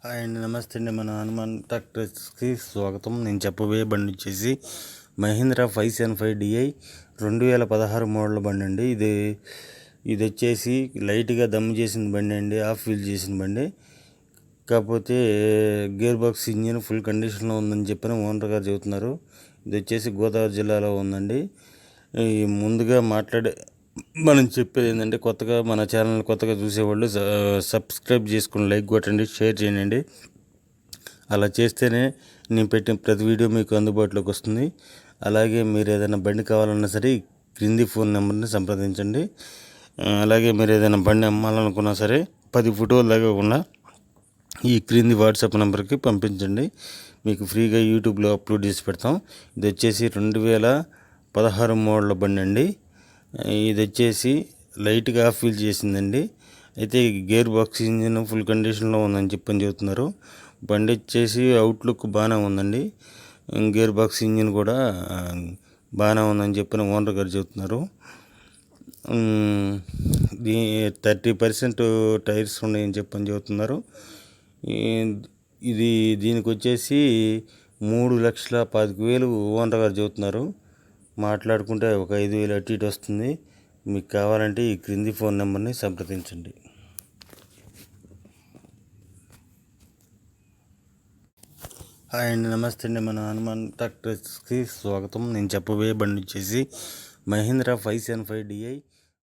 Hi అండి, నమస్తే అండి. మన హనుమాన్ ట్రాక్టర్స్కి స్వాగతం. నేను చెప్పబోయే బండి వచ్చేసి మహీంద్రా 575DI 2016 మోడల్ బండి అండి. ఇది వచ్చేసి లైట్గా దమ్ చేసిన బండి అండి, హాఫ్ ఫీల్ చేసిన బండి. కాకపోతే గేర్ బాక్స్ ఇంజిన్ ఫుల్ కండిషన్లో ఉందని చెప్పిన ఓనర్ గారు చెబుతున్నారు. ఇది వచ్చేసి గోదావరి జిల్లాలో ఉందండి. ముందుగా మనం చెప్పేది ఏంటంటే, మన ఛానల్ కొత్తగా చూసేవాళ్ళు సబ్స్క్రైబ్ చేసుకుని లైక్ కొట్టండి, షేర్ చేయండి. అలా చేస్తేనే నేను పెట్టిన ప్రతి వీడియో మీకు అందుబాటులోకి వస్తుంది. అలాగే మీరు ఏదైనా బండి కావాలన్నా సరే క్రింది ఫోన్ నెంబర్ని సంప్రదించండి. అలాగే మీరు ఏదైనా బండి అమ్మాలనుకున్నా సరే 10 ఫోటోలు తగ్గకుండా ఈ క్రింది వాట్సాప్ నెంబర్కి పంపించండి. మీకు ఫ్రీగా యూట్యూబ్లో అప్లోడ్ చేసి పెడతాం. ఇది వచ్చేసి 2016 మోడల్ బండి అండి. ఇది వచ్చేసి లైట్గా ఆఫ్ ఫీల్ చేసిందండి. అయితే గేర్ బాక్స్ ఇంజిన్ ఫుల్ కండిషన్లో ఉందని చెబుతున్నారు. బండి వచ్చేసి అవుట్లుక్ బాగానే ఉందండి. గేర్ బాక్స్ ఇంజిన్ కూడా బాగానే ఉందని చెప్పిన ఓనర్ గారు చెబుతున్నారు. 30% టైర్స్ ఉన్నాయని చెబుతున్నారు. దీనికి వచ్చేసి 3,25,000 ఓనర్ గారు చెబుతున్నారు. మాట్లాడుకుంటే ఒక 5,000 అటు ఇటు వస్తుంది. మీకు కావాలంటే ఈ క్రింది ఫోన్ నెంబర్ని సంప్రదించండి. హాయ్ అండి, నమస్తే అండి. మన హనుమాన్ ట్రాక్టర్స్కి స్వాగతం. నేను చెప్పబోయే బండి వచ్చేసి మహీంద్రా 575DI